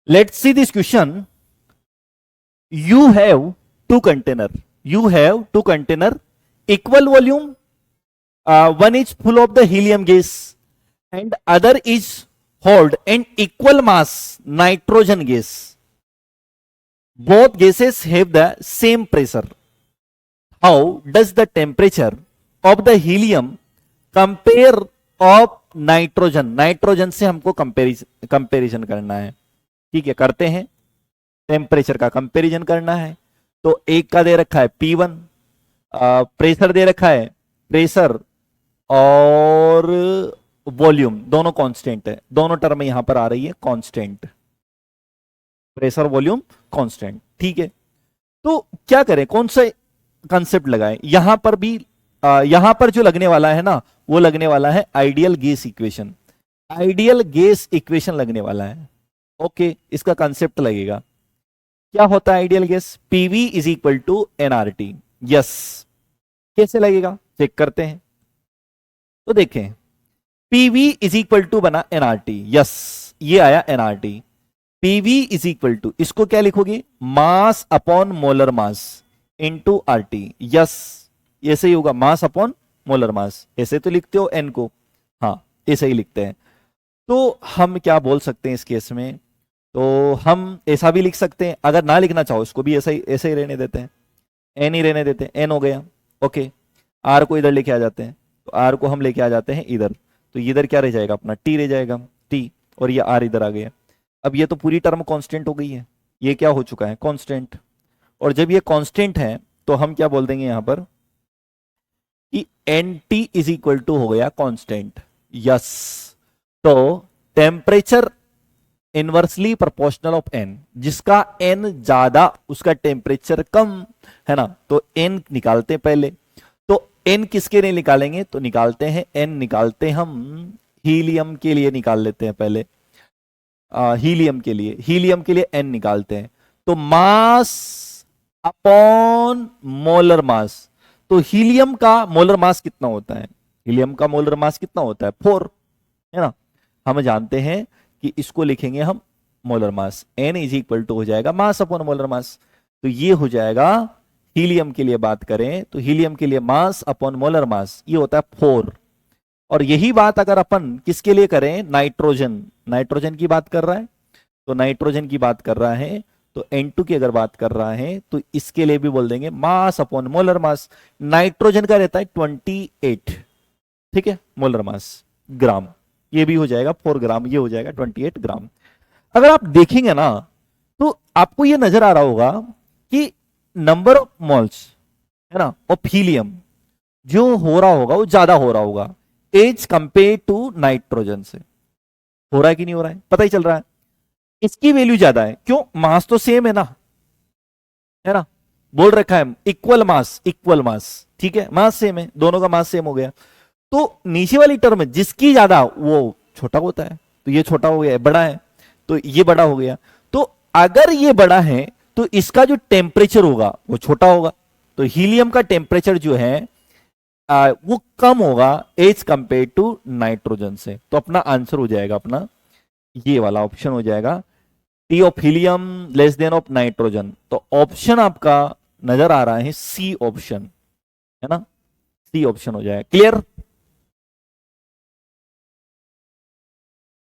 Let's see this question. You have two container. You have two container, equal volume. One is full of the helium gas, and other is hold and equal mass nitrogen gas. Both gases have the same pressure. How does the temperature of the helium compare of nitrogen? Nitrogen से हमको comparison करना है. ठीक है, करते हैं. Temperature का comparison करना है. तो एक का दे रखा है P1, प्रेशर दे रखा है, प्रेशर और वॉल्यूम दोनों कांस्टेंट है. दोनों टर्म यहां पर आ रही है कांस्टेंट. Pressure volume constant. ठीक है, तो क्या करें, कौन सा कंसेप्ट लगाएं? यहां पर भी यहां पर जो लगने वाला है ना, वो लगने वाला है ideal gas equation. Ideal gas equation लगने वाला है. ओके, इसका कंसेप्ट लगेगा. क्या होता है ideal gas? PV is equal to NRT. Yes, कैसे लगेगा चेक करते हैं. तो देखें, पीवी इज इक्वल टू बना एनआरटी. यस, ये आया NRT. PV is equal to, इसको क्या लिखोगे? Mass upon molar mass into RT. Yes, ऐसे ही होगा, मास अपॉन मोलर मास. ऐसे तो लिखते हो एन को, हाँ ऐसे ही लिखते हैं. तो हम क्या बोल सकते हैं इस केस में? तो हम ऐसा भी लिख सकते हैं. अगर ना लिखना चाहो इसको भी ऐसे ही रहने देते हैं. एन ही रहने देते हैं. एन हो गया. ओके, आर को इधर लेके आ जाते हैं. तो आर को हम लेके आ जाते हैं इधर. तो इधर क्या रह जाएगा अपना? टी रह जाएगा. टी, और ये आर इधर आ गया. अब ये तो पूरी टर्म कांस्टेंट हो गई है. ये क्या हो चुका है? कांस्टेंट. और जब ये कांस्टेंट है तो हम क्या बोल देंगे यहां पर कि N T is equal to हो गया कांस्टेंट. यस, तो temperature inversely proportional of N. जिसका एन ज्यादा उसका टेम्परेचर कम है ना. तो एन निकालते हैं पहले. तो एन किसके लिए निकालेंगे? तो निकालते हैं एन, निकालते हम हीलियम के लिए निकाल लेते हैं पहले. हीलियम के लिए एन निकालते हैं. तो मास अपॉन मोलर मास. तो हीलियम का मोलर मास कितना होता है? हीलियम का मोलर मास कितना होता है? 4, है ना. हम जानते हैं कि इसको लिखेंगे हम molar mass. N is equal to हो जाएगा मास अपॉन मोलर मास. तो ये हो जाएगा, हीलियम के लिए बात करें तो हीलियम के लिए मास अपॉन मोलर मास ये होता है 4. और यही बात अगर अपन किसके लिए करें? नाइट्रोजन की बात कर रहा है. तो नाइट्रोजन की बात कर रहा है तो N2 की अगर बात कर रहा है तो इसके लिए भी बोल देंगे मास अपॉन मोलर मास. नाइट्रोजन का रहता है 28, ठीक है, मोलर मास ग्राम. ये भी हो जाएगा 4 ग्राम, ये हो जाएगा 28 ग्राम. अगर आप देखेंगे ना तो आपको ये नजर आ रहा होगा कि नंबर ऑफ मोल्स, है ना, ऑफ हीलियम जो हो रहा होगा वो ज्यादा हो रहा होगा एज कंपेयर टू नाइट्रोजन से. हो रहा है कि नहीं हो रहा है? पता ही चल रहा है. इसकी वैल्यू ज्यादा है. क्यों? मास तो सेम है ना, है ना. बोल रखा है इक्वल मास. ठीक है, मास सेम है, दोनों का मास सेम हो गया. तो नीचे वाली टर्म जिसकी ज्यादा वो छोटा होता है. तो ये छोटा हो गया, बड़ा है तो ये बड़ा हो गया. तो अगर ये बड़ा है तो इसका जो टेम्परेचर होगा वो छोटा होगा. तो हीलियम का टेम्परेचर जो है वो कम होगा एज कंपेयर टू नाइट्रोजन से. तो अपना आंसर हो जाएगा अपना ये वाला ऑप्शन हो जाएगा, T of helium less than of nitrogen. तो ऑप्शन आपका नजर आ रहा है सी ऑप्शन, है ना. सी ऑप्शन हो जाएगा. क्लियर?